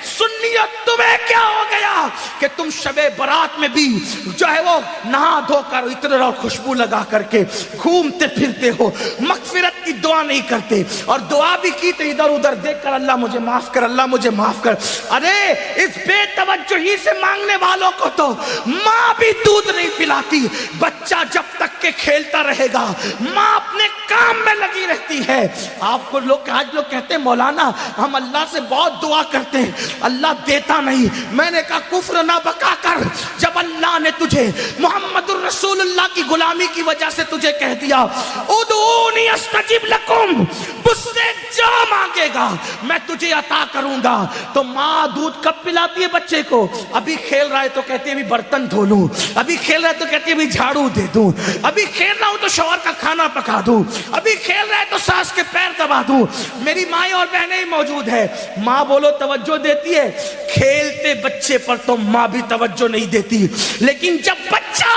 سنیت تمہیں کیا ہو گیا کہ تم شب برات میں بھی جو ہے وہ نہا دھو کر عطر اور خوشبو لگا کر کے گھومتے پھرتے ہو، مغفرت کی دعا نہیں کرتے، اور دعا بھی کی تو ادھر ادھر دیکھ کر اللہ مجھے معاف کر، اللہ مجھے معاف کر۔ ارے اس بے توجہی سے مانگنے والوں کو تو ماں بھی دودھ نہیں پلاتی۔ بچہ جب تک کہ کھیلتا رہے گا ماں اپنے کام میں لگی رہتی ہے۔ آپ کو آج لوگ کہتے ہیں مولانا ہم اللہ سے بہت دعا کرتے ہیں، اللہ دیتا نہیں۔ میں نے کہا کفر نہ بکا کر، جب اللہ نے تجھے محمد الرسول اللہ کی غلامی کی وجہ سے تجھے کہہ دیا ادعونی استجب لکم، مجھ سے جو مانگے گا میں تجھے عطا کروں گا، تو ماں دودھ کب پلاتی ہے بچے کو؟ ابھی کھیل رہا ہے تو کہتی ہے ابھی برتن دھو لوں، ابھی کھیل رہا ہے تو کہتی ہے ابھی جھاڑو دے دوں، ابھی کھیل رہا ہوں تو شوہر کا کھانا پکا دوں، ابھی کھیل رہا ہے تو ساس کے پیر دبا دوں۔ میری مائیں اور بہنیں موجود ہے، ماں بولو توجہ دیتی ہے، کھیلتے بچے پر تو ماں بھی توجہ نہیں دیتی، لیکن جب بچہ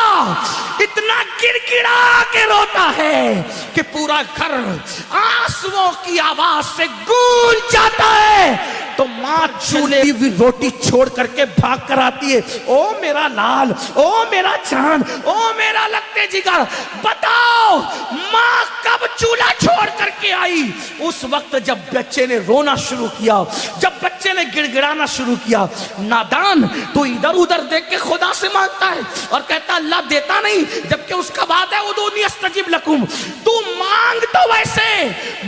اتنا گڑ گڑا کے روتا ہے کہ پورا گھر آنسوؤں کی آواز سے گونج جاتا ہے تو ماں چولہے کی روٹی چھوڑ کر کے بھاگ کر آتی ہے، او میرا لال، او میرا چاند، او میرا لگتے جگر، بتاؤ ماں کب چولہا چھوڑ کر کے آئی؟ اس وقت جب بچے نے رونا شروع کیا، جب بچے نے گڑ گڑانا شروع کیا۔ نادان تو ادھر ادھر دیکھ کے خدا سے مانگتا ہے اور کہتا اللہ دیتا نہیں، جبکہ اس کا وعدہ ہے ادعونی استجب لکم۔ تو مانگ تو ویسے،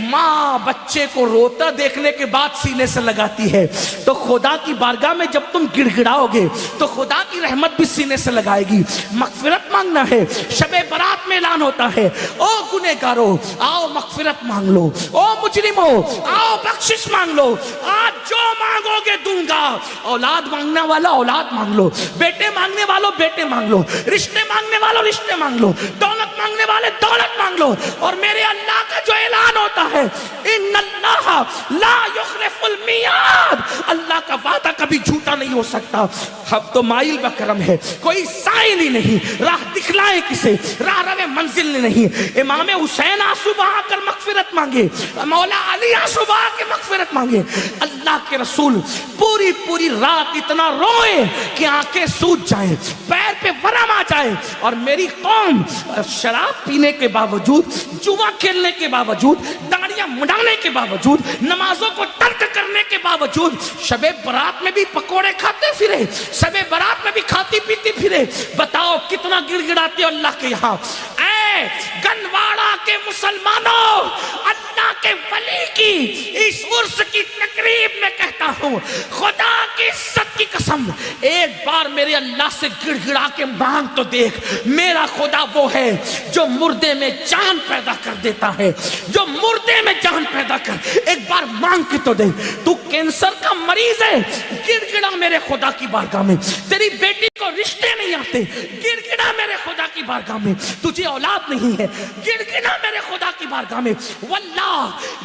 ماں بچے کو روتا دیکھنے کے بعد سینے سے لگاتی ہے، تو خدا کی بارگاہ میں جب تم گڑ گڑاؤ گے تو خدا کی رحمت بھی سینے سے لگائے گی۔ مغفرت مانگنا ہے، شب برات میں اعلان ہوتا ہے او گنہگارو آؤ مغفرت مانگ لو، او مجرمو آؤ بخشش مانگ لو، آج جو مانگو گے دوں گا۔ اولاد مانگنے والا اولاد مانگ لو، بیٹے مانگنے والوں بیٹے مانگ لو، رشتے مانگنے والوں رشتے مانگ لو، دولت مانگنے والے دولت مانگ لو، اور میرے اللہ کا جو اعلان ہوتا ہے ان اللہ لا یخلف المیعاد، اللہ کا وعدہ کبھی جھوٹا نہیں ہو سکتا۔ اب تو مائل بکرم ہے، کوئی سائل ہی نہیں، راہ دکھلائے کسے، راہ رو منزل نہیں۔ امام حسین آنسو بہا کر مغفرت مانگے، مولا علی آنسو بہا کے مغفرت مانگے، اللہ کے رسول پوری پوری رات اتنا روئے کہ آنکھیں سوج جائیں، پیر پہ ورم آ جائے، اور میری قوم شراب پینے کے باوجود، جوا کھیلنے کے باوجود، داڑیاں مڈانے کے باوجود، نمازوں کو ترک کرنے کے باوجود شب برات میں بھی پکوڑے کھاتے پھرے، شب برات میں بھی کھاتی پیتی پھرے۔ بتاؤ کتنا گڑ گڑاتے ہو اللہ کے یہاں۔ اے گنواڑا کے مسلمانوں، اللہ کے ولی کی اس عرس کی تقریب میں کہتا ہوں خدا کی عزت کی قسم، ایک بار میرے اللہ سے گڑ گڑا کے مانگ تو دیکھ۔ میرا خدا وہ ہے جو مردے میں جان پیدا کر دیتا ہے، جو مردے میں جان پیدا کر، ایک بار مانگ کے تو دیکھ۔ تو کینسر کا مریض ہے، گڑ گڑا میرے خدا کی بارگاہ میں۔ تیری بیٹی کو رشتے نہیں آتے، گڑ گڑا میرے خدا کی بارگاہ میں۔ تجھے اولاد نہیں ہے، گڑ گڑا میرے خدا کی بارگاہ میں۔ واللہ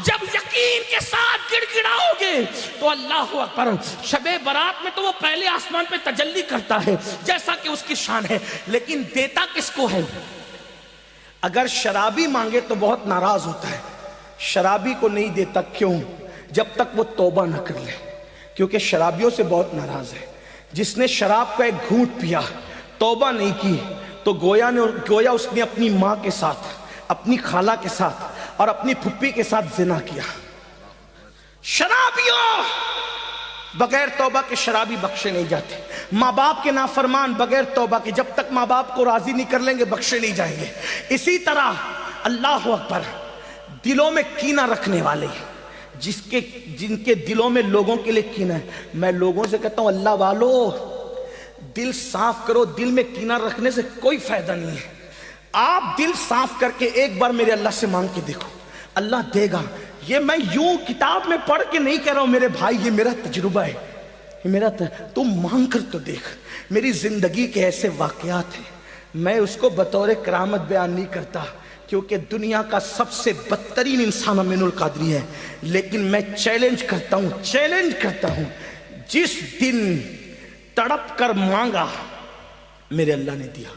جب یقین کے ساتھ گڑ گڑاؤ گے تو اللہ اکبر، شب برات میں تو وہ پہلے آسمان پہ تجلی کرتا ہے جیسا کہ اس کی شان ہے، لیکن دیتا کس کو ہے؟ اگر شرابی مانگے تو بہت ناراض ہوتا ہے، شرابی کو نہیں دیتا، کیوں؟ جب تک وہ توبہ نہ کر لے، کیونکہ شرابیوں سے بہت ناراض ہے۔ جس نے شراب کا ایک گھونٹ پیا، توبہ نہیں کی، تو گویا اس نے اپنی ماں کے ساتھ، اپنی خالہ کے ساتھ اور اپنی پھپھی کے ساتھ زنا کیا۔ شرابیوں بغیر توبہ کے شرابی بخشے نہیں جاتے، ماں باپ کے نافرمان بغیر توبہ کے جب تک ماں باپ کو راضی نہیں کر لیں گے بخشے نہیں جائیں گے۔ اسی طرح اللہ اکبر، دلوں میں کینہ رکھنے والے، جن کے دلوں میں لوگوں کے لیے کینہ ہے، میں لوگوں سے کہتا ہوں اللہ والو دل صاف کرو، دل میں کینہ رکھنے سے کوئی فائدہ نہیں ہے۔ آپ دل صاف کر کے ایک بار میرے اللہ سے مانگ کے دیکھو، اللہ دے گا۔ یہ میں یوں کتاب میں پڑھ کے نہیں کہہ رہا ہوں میرے بھائی، یہ میرا تجربہ ہے، تم مانگ کر تو دیکھ۔ میری زندگی کے ایسے واقعات ہیں، میں اس کو بطور کرامت بیان نہیں کرتا کیونکہ دنیا کا سب سے بدترین انسان امین القادری ہے، لیکن میں چیلنج کرتا ہوں جس دن تڑپ کر مانگا میرے اللہ نے دیا۔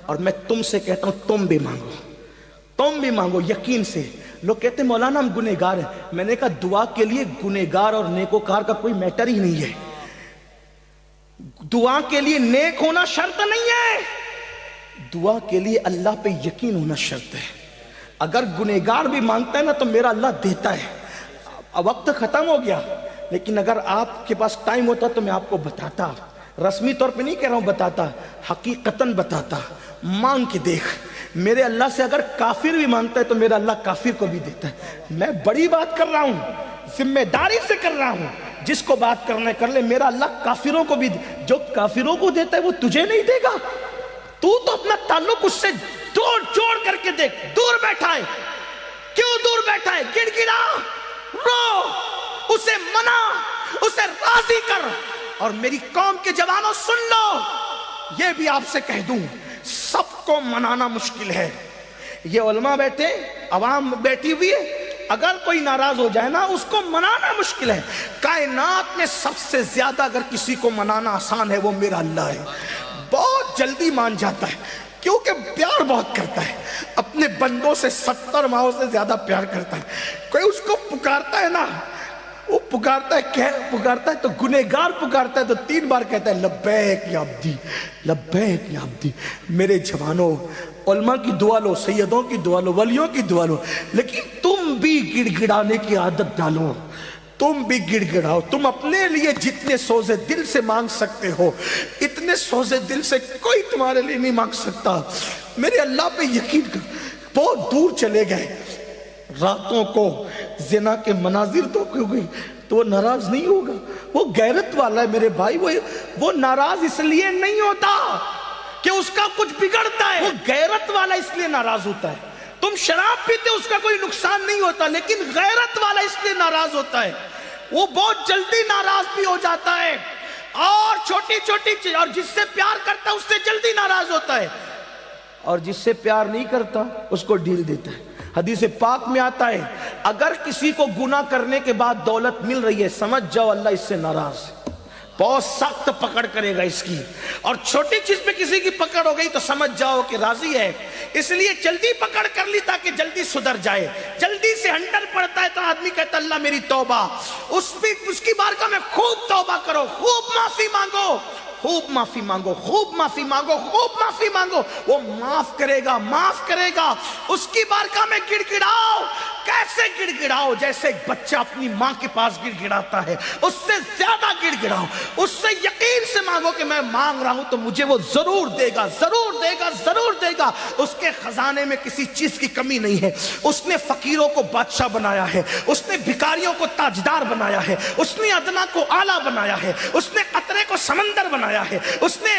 اور میں تم سے کہتا ہوں تم بھی مانگو یقین سے۔ لوگ کہتے ہیں مولانا ہم گنہگار ہیں. میں نے کہا دعا کے لیے گنہگار اور نیکوکار کا کوئی میٹر ہی نہیں ہے. دعا کے لیے نیک ہونا شرط نہیں ہے, دعا کے لیے اللہ پہ یقین ہونا شرط ہے. اگر گنہگار بھی مانگتا ہے نا تو میرا اللہ دیتا ہے. اب وقت ختم ہو گیا, لیکن اگر آپ کے پاس ٹائم ہوتا تو میں آپ کو بتاتا, رسمی طور پہ نہیں کہہ رہا ہوں, بتاتا, حقیقتاً بتاتا. مانگ کے دیکھ, میرے اللہ سے اگر کافر بھی مانگتا ہے تو میرا اللہ کافر کو بھی دیتا ہے. میں بڑی بات کر رہا ہوں, ذمہ داری سے کر رہا ہوں, جس کو بات کرنا ہے کر لے. میرا اللہ کافروں کو بھی, جو کافروں کو دیتا ہے وہ تجھے نہیں دے گا. تو اپنا تعلق اس سے جوڑ کر کے دیکھ. دور بیٹھا ہے, کیوں دور بیٹھا ہے؟ گڑ گڑا, رو, اسے منا, اسے راضی کر. اور میری قوم کے جوانوں سن لو, یہ بھی آپ سے کہہ دوں, سب کو منانا مشکل ہے. یہ علماء بیٹھے, عوام بیٹھی ہوئی ہے, اگر کوئی ناراض ہو جائے نا اس کو منانا مشکل ہے. کائنات میں سب سے زیادہ اگر کسی کو منانا آسان ہے وہ میرا اللہ ہے. بہت جلدی مان جاتا ہے کیونکہ پیار بہت کرتا ہے, اپنے بندوں سے 70 ماہوں سے زیادہ پیار کرتا ہے. کوئی اس کو پکارتا ہے نا, وہ پکارتا ہے تو گنہگار پکارتا ہے تو 3 بار کہتا ہے لبیک یا عبدی, لبیک یا عبدی. میرے جوانوں, علماء کی دعا لو, سیدوں کی دعا لو, ولیوں کی دعا لو, لیکن تم بھی گڑ گڑانے کی عادت ڈالو. تم بھی گڑ گڑاؤ. تم اپنے لیے جتنے سوزے دل سے مانگ سکتے ہو اتنے سوزے دل سے کوئی تمہارے لیے نہیں مانگ سکتا. میرے اللہ پہ یقین کر. بہت دور چلے گئے, راتوں کو زنا کے مناظر تو گئی تو وہ ناراض نہیں ہوگا. وہ غیرت والا ہے میرے بھائی. وہ ناراض اس لیے نہیں ہوتا کہ اس کا کچھ بگڑتا ہے, وہ غیرت والا اس لیے ناراض ہوتا ہے. تم شراب پیتے اس کا کوئی نقصان نہیں ہوتا, لیکن غیرت والا اس لیے ناراض ہوتا ہے. وہ بہت جلدی ناراض بھی ہو جاتا ہے, اور چھوٹی چھوٹی چیز, اور جس سے پیار کرتا ہے اس سے جلدی ناراض ہوتا ہے, اور جس سے پیار نہیں کرتا اس کو ڈھیل دیتا ہے. حدیث پاک میں آتا ہے اگر کسی کو گناہ کرنے کے بعد دولت مل رہی ہے سمجھ جاؤ اللہ اس سے ناراض ہے, بہت سخت پکڑ کرے گا اس کی. اور چھوٹی چیز پہ کسی کی پکڑ ہو گئی تو سمجھ جاؤ کہ راضی ہے, اس لیے جلدی پکڑ کر لی تاکہ جلدی سدھر جائے. جلدی سے ہنٹر پڑتا ہے تو آدمی کہتا اللہ میری توبہ, اس کی بارگاہ میں خوب توبہ کرو, خوب معافی مانگو, خوب معافی مانگو, خوب معافی مانگو, خوب معافی مانگو. وہ معاف کرے گا, معاف کرے گا. اس کی بارگاہ میں گڑ گڑاؤ. کیسے گڑ گڑاؤ؟ جیسے ایک بچہ اپنی ماں کے پاس گڑ گڑاتا ہے, اس سے زیادہ گڑ گڑاؤ. اس سے یقین سے مانگو کہ میں مانگ رہا ہوں تو مجھے وہ ضرور دے گا, ضرور دے گا, ضرور دے گا. اس کے خزانے میں کسی چیز کی کمی نہیں ہے. اس نے فقیروں کو بادشاہ بنایا ہے, اس نے بھکاریوں کو تاجدار بنایا ہے, اس نے ادنا کو اعلیٰ بنایا ہے, اس نے قطرے کو سمندر بنایا ہے, اس نے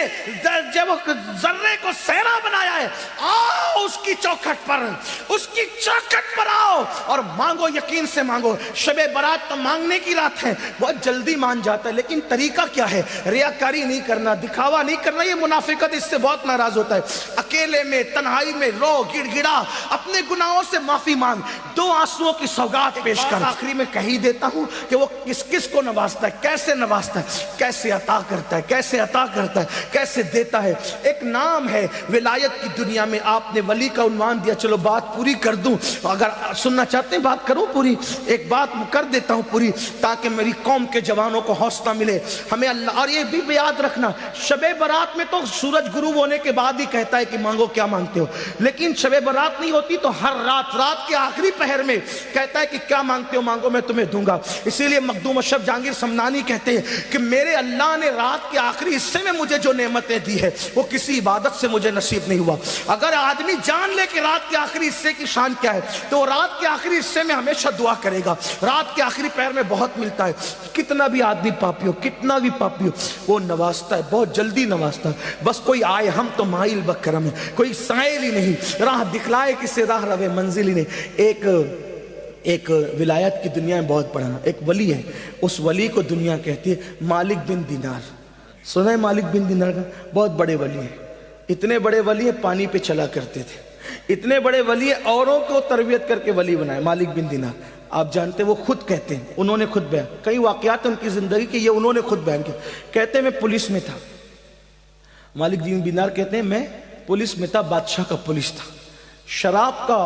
ذرے کو صحرا بنایا ہے. آؤ اس کی چوکھٹ پر, اس کی چوکھٹ پر آؤ اور مانگو, یقین سے مانگو. شب برات تو مانگنے کی رات ہے, بہت جلدی مان جاتا ہے, لیکن طریقہ کیا ہے؟ ریاکاری نہیں کرنا, دکھاوا نہیں کرنا. یہ منافقت اس سے بہت ناراض ہوتا ہے. اکیلے میں, تنہائی میں رو, گڑ گڑا, اپنے گناہوں سے معافی مانگ, 2 آنسوؤں کی سوگات پیش کر. آخری میں کہہ ہی دیتا ہوں کہ وہ کس کس کو نوازتا ہے, کیسے نوازتا ہے, کیسے عطا کرتا ہے, کیسے عطا کرتا ہے, کیسے دیتا ہے. ایک نام ہے ولایت کی دنیا میں, آپ نے ولی کا عنوان دیا, چلو بات پوری کر دوں. اگر سننا چاہتے ہیں بات کروں پوری, ایک بات کر دیتا ہوں پوری تاکہ میری قوم کے جوانوں کو حوصلہ ملے. ہمیں اللہ, اور یہ بھی یاد رکھنا, شب برات میں تو سورج غروب ہونے کے بعد ہی کہتا ہے کہ مانگو کیا مانگتے ہو, لیکن شب برات نہیں ہوتی تو ہر رات کے آخری پہر میں کہتا ہے کہ کیا مانگتے ہو مانگو میں تمہیں دوں گا. اسی لیے مخدوم اشرف جہانگیر سمنانی کہتے ہیں کہ میرے اللہ نے رات کے آخری حصے میں مجھے جو نعمتیں دی ہے وہ کسی عبادت سے مجھے نصیب نہیں ہوا. اگر آدمی جان لے کہ رات کے آخری حصے کی شان کیا ہے تو رات کے آخری حصے میں ہمیشہ دعا کرے گا. رات کے آخری پہر میں بہت ملتا ہے. کتنا بھی آدمی پاپی ہو, کتنا بھی پاپی ہو, وہ نوازتا ہے, بہت جلدی نوازتا ہے. بس کوئی آئے, ہم تو مائل بکرم ہے, کوئی سائل ہی نہیں, راہ دکھلائے کسے راہ روے منزل ہی نہیں. ایک ولایت کی دنیا میں بہت بڑا ایک ولی ہے, اس ولی کو دنیا کہتی ہے مالک بن دینار. سنا ہے مالک بن دینار کا؟ بہت بڑے ولی ہیں, اتنے بڑے ولی ہیں پانی پہ چلا کرتے تھے, اتنے بڑے ولی ہیں اوروں کو تربیت کر کے ولی بنائے. مالک بن دینار آپ جانتے ہیں, وہ خود کہتے ہیں, انہوں نے خود بیان, کئی واقعات ان کی زندگی کے, یہ انہوں نے خود بیان کیا. کہتے ہیں میں پولیس میں تھا. مالک بن دینار کہتے ہیں میں پولیس میں تھا, بادشاہ کا پولیس تھا. شراب کا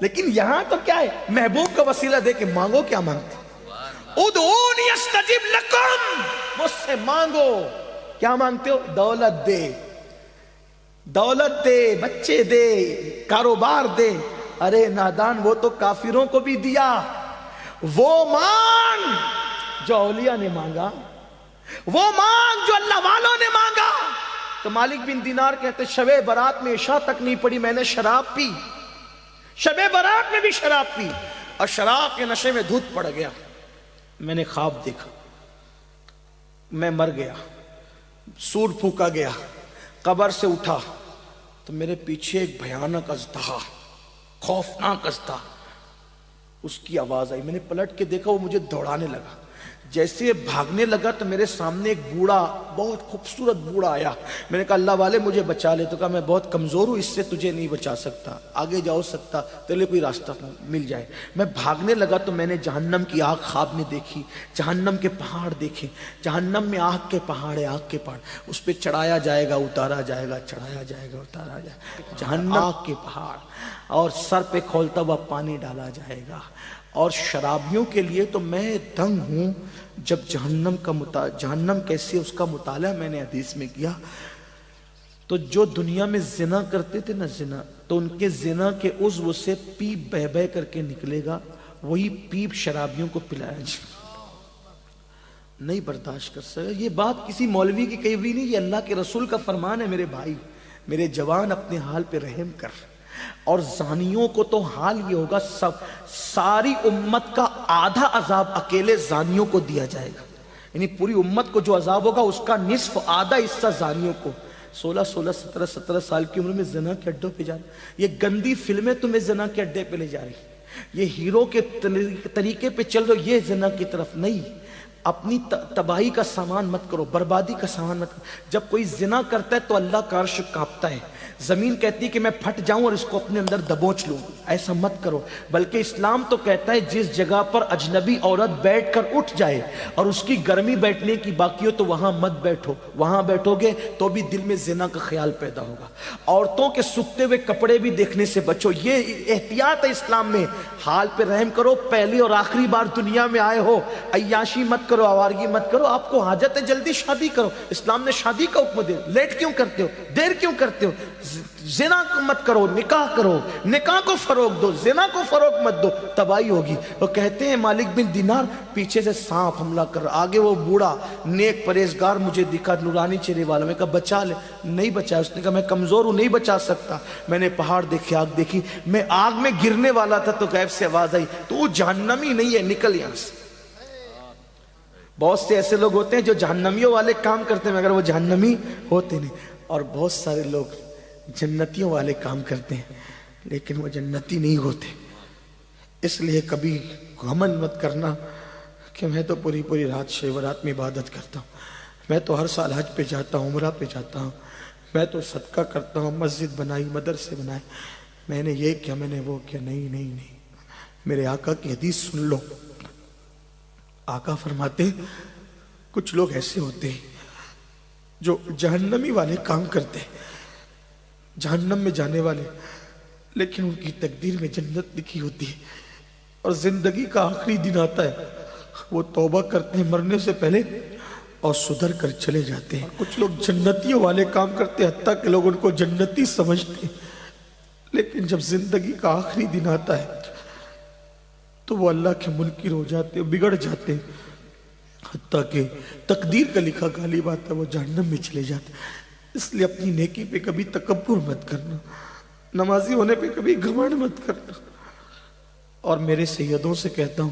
لیکن یہاں تو کیا ہے، محبوب کا وسیلہ دے کے مانگو، کیا مانگتے؟ ادعونی استجب لکم، مجھ سے مانگو، کیا مانگتے ہو؟ دولت دے، دولت دے، بچے دے، کاروبار دے۔ ارے نادان، وہ تو کافروں کو بھی دیا، وہ مانگ جو اولیاء نے مانگا، وہ مانگ جو اللہ والوں نے مانگا۔ تو مالک بن دینار کہتے شب برات میں عشاء تک نہیں پڑی، میں نے شراب پی، شب برات میں بھی شراب پی، اور شراب کے نشے میں دھوت پڑ گیا۔ میں نے خواب دیکھا، میں مر گیا، سور پھونکا گیا، قبر سے اٹھا تو میرے پیچھے ایک بھیانک اژدہا، خوفناک اژدہا، اس کی آواز آئی۔ میں نے پلٹ کے دیکھا، وہ مجھے دوڑانے لگا۔ جیسے یہ بھاگنے لگا تو میرے سامنے ایک بوڑھا، بہت خوبصورت بوڑھا آیا۔ میں نے کہا اللہ والے مجھے بچا لے۔ تو کہا میں بہت کمزور ہوں، اس سے تجھے نہیں بچا سکتا، آگے جاؤ سکتا تیرے لیے کوئی راستہ مل جائے۔ میں بھاگنے لگا تو میں نے جہنم کی آگ خواب میں دیکھی، جہنم کے پہاڑ دیکھے، جہنم میں آگ کے پہاڑ ہے، آگ کے پہاڑ، اس پہ چڑھایا جائے گا، اتارا جائے گا، چڑھایا جائے گا، اتارا جائے گا، جہنم آگ کے پہاڑ، اور سر پہ کھولتا ہوا پانی ڈالا جائے گا۔ اور شرابیوں کے لیے تو میں دنگ ہوں، جب جہنم کیسی ہے اس کا مطالعہ میں نے حدیث میں کیا، تو جو دنیا میں زنا کرتے تھے نا، زنا، تو ان کے زنا کے عضو سے پیپ بہ بہ کر کے نکلے گا، وہی پیپ شرابیوں کو پلایا جائے، نہیں برداشت کر سکے۔ یہ بات کسی مولوی کی کہی ہوئی نہیں، یہ اللہ کے رسول کا فرمان ہے۔ میرے بھائی، میرے جوان، اپنے حال پہ رحم کر۔ اور زانیوں کو تو حال یہ ہوگا، ساری امت کا آدھا عذاب اکیلے زانیوں کو دیا جائے گا، یعنی پوری امت کو جو عذاب ہوگا اس کا نصف، آدھا حصہ زانیوں کو۔ 16 سال کی عمر میں زنا کے اڈوں پہ جا رہی، یہ گندی فلمیں تمہیں زنا کے اڈے پہ لے جا رہی، یہ ہیرو کے طریقے پہ چل رہے، یہ زنا کی طرف نہیں۔ اپنی تباہی کا سامان مت کرو، بربادی کا سامان مت کرو۔ جب کوئی زنا کرتا ہے تو اللہ کا عرش کانپتا ہے، زمین کہتی ہے کہ میں پھٹ جاؤں اور اس کو اپنے اندر دبوچ لوں، ایسا مت کرو۔ بلکہ اسلام تو کہتا ہے جس جگہ پر اجنبی عورت بیٹھ کر اٹھ جائے اور اس کی گرمی بیٹھنے کی باقی ہو تو وہاں مت بیٹھو، وہاں بیٹھو گے تو بھی دل میں زنا کا خیال پیدا ہوگا۔ عورتوں کے سکتے ہوئے کپڑے بھی دیکھنے سے بچو، یہ احتیاط ہے اسلام میں۔ حال پہ رحم کرو، پہلی اور آخری بار دنیا میں آئے ہو، عیاشی مت کرو، آوارگی مت کرو، آپ کو حاجت ہے جلدی شادی کرو، اسلام نے شادی کا حکم دیا، لیٹ کیوں کرتے ہو، دیر کیوں کرتے ہو؟ زنا مت کرو، نکاح کرو، نکاح کو فروغ دو، زنا کو فروغ مت دو، تباہی ہوگی۔ وہ کہتے ہیں مالک بن دینار، پیچھے سے سانپ حملہ کر رہا، آگے وہ بوڑھا نیک پرہیزگار مجھے دکھا، نورانی چہرے والا۔ میں کہا بچا لے، نہیں بچا۔ اس نے کہا میں کمزور ہوں، نہیں بچا سکتا۔ میں نے پہاڑ دیکھے، آگ دیکھی، میں آگ میں گرنے والا تھا تو غیب سے آواز آئی تو وہ جہنمی نہیں ہے، نکل یہاں سے۔ بہت سے ایسے لوگ ہوتے ہیں جو جہنمیوں والے کام کرتے ہیں مگر وہ جہنمی ہوتے نہیں، اور بہت سارے لوگ جنتیوں والے کام کرتے ہیں لیکن وہ جنتی نہیں ہوتے۔ اس لیے کبھی گھمنڈ مت کرنا کہ میں تو پوری رات شب برات میں عبادت کرتا ہوں، میں تو ہر سال حج پہ جاتا ہوں، عمرہ پہ جاتا ہوں، میں تو صدقہ کرتا ہوں، مسجد بنائی، مدرسے بنائے، میں نے یہ کیا، میں نے وہ کیا۔ نہیں، میرے آقا کی حدیث سن لو۔ آقا فرماتے ہیں کچھ لوگ ایسے ہوتے ہیں جو جہنمی والے کام کرتے ہیں، جہنم میں جانے والے، لیکن ان کی تقدیر میں جنت لکھی ہوتی ہے، اور زندگی کا آخری دن آتا ہے، وہ توبہ کرتے ہیں مرنے سے پہلے اور سدھر کر چلے جاتے ہیں۔ کچھ لوگ جنتیوں والے کام کرتے ہیں، حتیٰ کہ لوگ ان کو جنتی سمجھتے ہیں، لیکن جب زندگی کا آخری دن آتا ہے تو وہ اللہ کے منکر ہو جاتے ہیں، بگڑ جاتے ہیں، حتیٰ کہ تقدیر کا لکھا غالب آتا ہے، وہ جہنم میں چلے جاتے ہیں۔ اس لیے اپنی نیکی پہ کبھی تکبر مت کرنا، نمازی ہونے پہ کبھی گھمنڈ مت کرنا، اور میرے سیدوں سے کہتا ہوں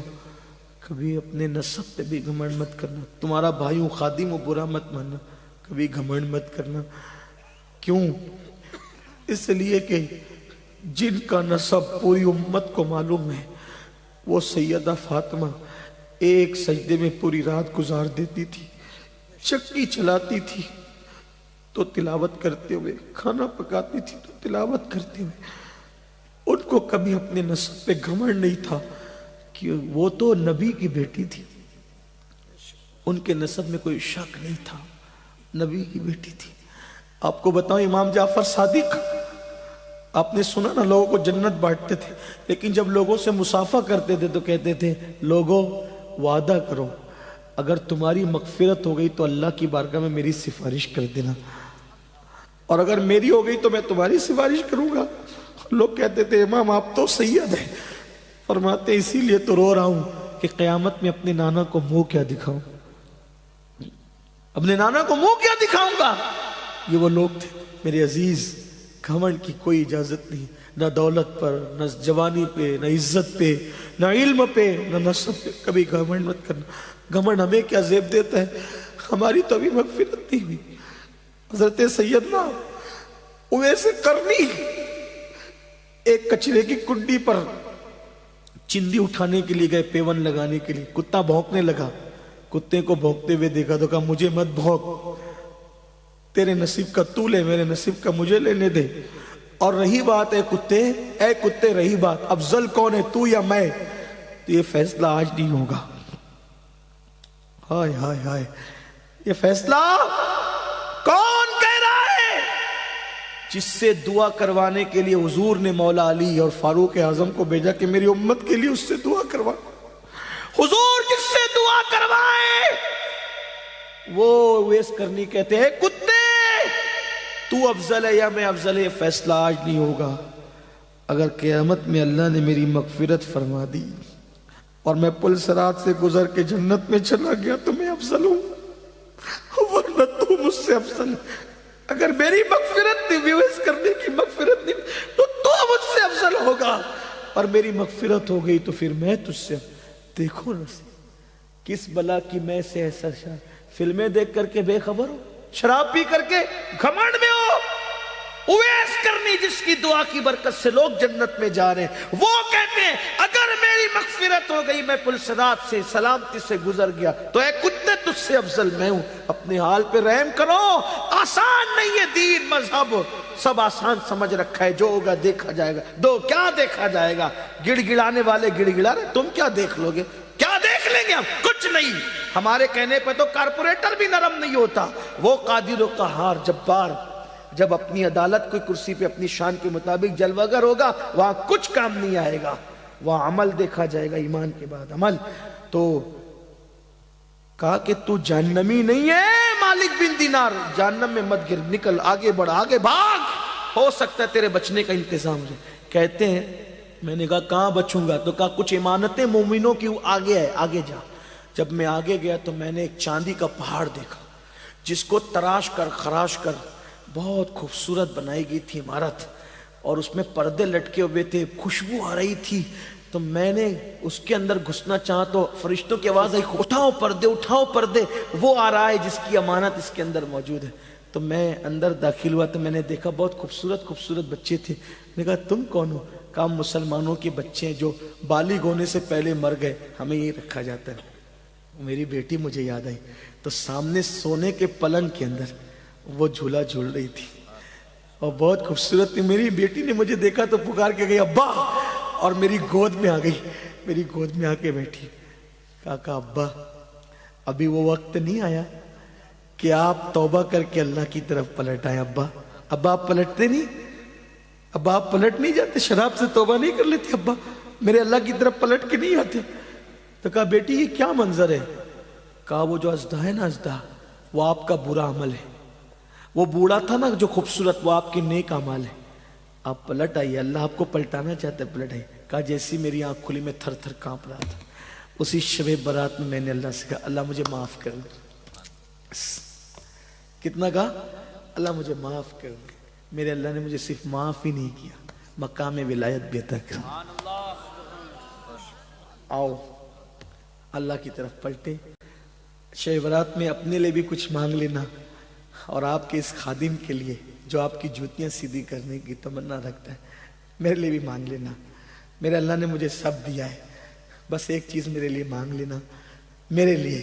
کبھی اپنے نسب پہ بھی گھمنڈ مت کرنا، تمہارا بھائی ہوں، خادم ہوں، برا مت ماننا، کبھی گھمنڈ مت کرنا۔ کیوں؟ اس لیے کہ جن کا نسب پوری امت کو معلوم ہے، وہ سیدہ فاطمہ ایک سجدے میں پوری رات گزار دیتی تھی، چکی چلاتی تھی تو تلاوت کرتے ہوئے، کھانا پکاتی تھی تو تلاوت کرتے ہوئے۔ ان کو کبھی اپنے نسب پہ گھمنڈ نہیں تھا کہ وہ تو نبی کی بیٹی تھی، ان کے نسب میں کوئی شک نہیں تھا، نبی کی بیٹی تھی۔ آپ کو بتاؤں امام جعفر صادق آپ نے سنا نا لوگوں کو جنت بانٹتے تھے، لیکن جب لوگوں سے مصافحہ کرتے تھے تو کہتے تھے لوگوں وعدہ کرو اگر تمہاری مغفرت ہو گئی تو اللہ کی بارگاہ میں میری سفارش کر دینا، اور اگر میری ہو گئی تو میں تمہاری سفارش کروں گا۔ لوگ کہتے تھے امام آپ تو سید ہیں، فرماتے اسی لیے تو رو رہا ہوں کہ قیامت میں اپنے نانا کو منہ کیا دکھاؤں، اپنے نانا کو منہ کیا دکھاؤں گا۔ یہ وہ لوگ تھے میرے عزیز، گھمنڈ کی کوئی اجازت نہیں، نہ دولت پر، نہ جوانی پہ، نہ عزت پہ، نہ علم پہ، نہ نسب پہ، کبھی گھمنڈ مت کرنا۔ گھمنڈ ہمیں کیا زیب دیتا ہے، ہماری تو ابھی مغفرت نہیں ہوئی۔ حضرت سیدنا اویس قرنی ایک کچرے کی کنڈی پر چندی اٹھانے کے لیے گئے، پیون لگانے کے لیے، کتا بھونکنے لگا، کتے کو بھونکتے ہوئے دیکھا تو کہا مجھے مت بھونک، تیرے نصیب کا تو لے، میرے نصیب کا مجھے لینے دے۔ اور رہی بات اے کتے رہی بات افضل کون ہے، تو یا میں، تو یہ فیصلہ آج نہیں ہوگا۔ ہائے ہائے ہائے، یہ فیصلہ کون کہہ رہا ہے؟ جس سے دعا کروانے کے لیے حضور نے مولا علی اور فاروق اعظم کو بھیجا کہ میری امت کے لیے اس سے دعا کروا۔ حضور جس سے دعا کروائے وہ اویس قرنی کہتے ہیں کتے تو افضل ہے یا میں افضل ہے، یہ فیصلہ آج نہیں ہوگا، اگر قیامت میں اللہ نے میری مغفرت فرما دی اور میں پل صراط سے گزر کے جنت میں چلا گیا تو میں افضل ہوں، ورنہ تو مجھ سے افضل ہے۔ اگر میری مغفرت نہیں، اویس قرنی کی مغفرت نہیں، تو مجھ سے افضل ہوگا، اور میری مغفرت ہو گئی تو پھر میں تجھ سے۔ دیکھو نا کس بلا کی میں سے ایسا فلمیں دیکھ کر کے بے خبر ہو، شراب پی کر کے گھمنڈ میں ہو۔ اویس قرنی جس کی دعا کی برکت سے لوگ جنت میں جا رہے ہیں، وہ کہتے ہیں اگر میری مغفرت ہو گئی، میں پل صراط سے سلامتی سے گزر گیا تو اے کتے تجھ سے افضل میں ہوں۔ اپنے حال پہ رحم کرو، آسان نہیں ہے دین مذہب، سب آسان سمجھ رکھا ہے، جو ہوگا دیکھا جائے گا۔ دو کیا دیکھا جائے گا، گڑ گڑانے والے گڑ گڑا رہے، تم کیا دیکھ لو گے، کیا دیکھ لیں گے ہم، کچھ نہیں۔ ہمارے کہنے پہ تو کارپوریٹر بھی نرم نہیں ہوتا، وہ قادر و قہار جبار جب اپنی عدالت کوئی کرسی پہ اپنی شان کے مطابق جلوہ گر ہوگا، وہاں کچھ کام نہیں آئے گا، وہاں عمل دیکھا جائے گا، ایمان کے بعد عمل۔ تو کہا کہ تو جہنمی نہیں ہے مالک بن دینار، جہنم میں مت گر، نکل، آگے بڑھ، آگے بھاگ، ہو سکتا ہے تیرے بچنے کا انتظام ہو۔ کہتے ہیں میں نے کہا کہاں بچوں گا، تو کہا کچھ امانتیں مومنوں کی آگے ہے، آگے جا۔ جب میں آگے گیا تو میں نے ایک چاندی کا پہاڑ دیکھا جس کو تراش کر خراش کر بہت خوبصورت بنائی گئی تھی عمارت، اور اس میں پردے لٹکے ہوئے تھے، خوشبو آ رہی تھی۔ تو میں نے اس کے اندر گھسنا چاہا تو فرشتوں کی آواز آئی اٹھاؤ پردے، اٹھاؤ پردے، وہ آ رہا ہے جس کی امانت اس کے اندر موجود ہے۔ تو میں اندر داخل ہوا تو میں نے دیکھا بہت خوبصورت خوبصورت بچے تھے۔ میں نے کہا تم کون ہو؟ کہا مسلمانوں کے بچے ہیں جو بالغ ہونے سے پہلے مر گئے، ہمیں یہ رکھا جاتا ہے۔ میری بیٹی مجھے یاد آئی، تو سامنے سونے کے پلنگ کے اندر وہ جھولا جھول رہی تھی اور بہت خوبصورت تھی۔ میری بیٹی نے مجھے دیکھا تو پکار کے گئی ابا، اور میری گود میں آ گئی، میری گود میں آ کے بیٹھی۔ کہا ابا ابھی وہ وقت نہیں آیا کہ آپ توبہ کر کے اللہ کی طرف پلٹ آئے۔ ابا آپ پلٹتے نہیں، ابا آپ پلٹ نہیں جاتے، شراب سے توبہ نہیں کر لیتے ابا، میرے اللہ کی طرف پلٹ کے نہیں آتے؟ تو کہا بیٹی یہ کیا منظر ہے؟ کہا وہ جو اژدھا ہے نا، اژدھا وہ آپ کا برا عمل ہے، وہ بوڑھا تھا نا جو خوبصورت، وہ آپ کے نیک اعمال ہے، آپ پلٹ آئیے، اللہ آپ کو پلٹانا چاہتا ہے، پلٹ آئیے۔ کہا جیسی میری آنکھ کھلی میں تھر تھر کانپ رہا تھا، اسی شب برات میں نے اللہ سے کہا اللہ مجھے معاف کر دے۔ کتنا کہا اللہ مجھے معاف کر دے۔ میرے اللہ نے مجھے صرف معاف ہی نہیں کیا، مقام ولایت بھی عطا کر۔ آؤ اللہ کی طرف پلٹے، شب برات میں اپنے لیے بھی کچھ مانگ لینا، اور آپ کے اس خادم کے لیے جو آپ کی جوتیاں سیدھی کرنے کی تمنا رکھتا ہے، میرے لیے بھی مانگ لینا۔ میرے اللہ نے مجھے سب دیا ہے، بس ایک چیز میرے لیے مانگ لینا، میرے لیے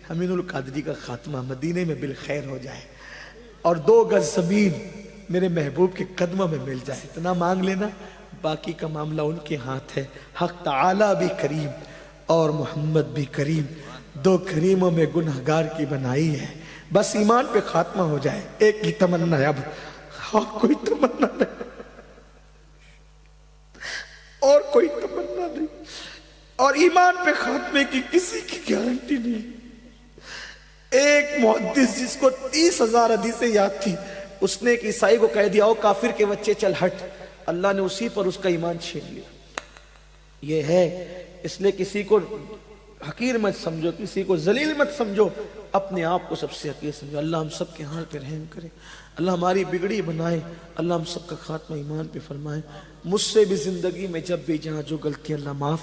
امین القادری کا خاتمہ مدینے میں بالخیر ہو جائے، اور 2 گز زمین میرے محبوب کے قدموں میں مل جائے، اتنا مانگ لینا، باقی کا معاملہ ان کے ہاتھ ہے۔ حق تعالی بھی کریم اور محمد بھی کریم، 2 کریموں میں گنہگار کی بنائی ہے، بس ایمان پہ خاتمہ ہو جائے، ایک ہی تمنا ہے اب، اور کوئی تمنا نہیں۔ اور کوئی تمنا نہیں، اور ایمان پہ خاتمے کی کسی کی گارنٹی نہیں۔ ایک محدث جس کو 30,000 حدیثیں یاد تھی، اس نے ایک عیسائی کو کہہ دیا او کافر کے بچے چل ہٹ، اللہ نے اسی پر اس کا ایمان چھین لیا۔ یہ ہے، اس لیے کسی کو حقیر مت سمجھو، کسی کو ذلیل مت سمجھو، اپنے آپ کو سب سے حقیر سمجھو۔ اللہ ہم سب کے حال پہ رحم کرے، اللہ ہماری بگڑی بنائے، اللہ ہم سب کا خاتمہ ایمان پہ فرمائے۔ مجھ سے بھی زندگی میں جب بھی جہاں جو غلطی اللہ معاف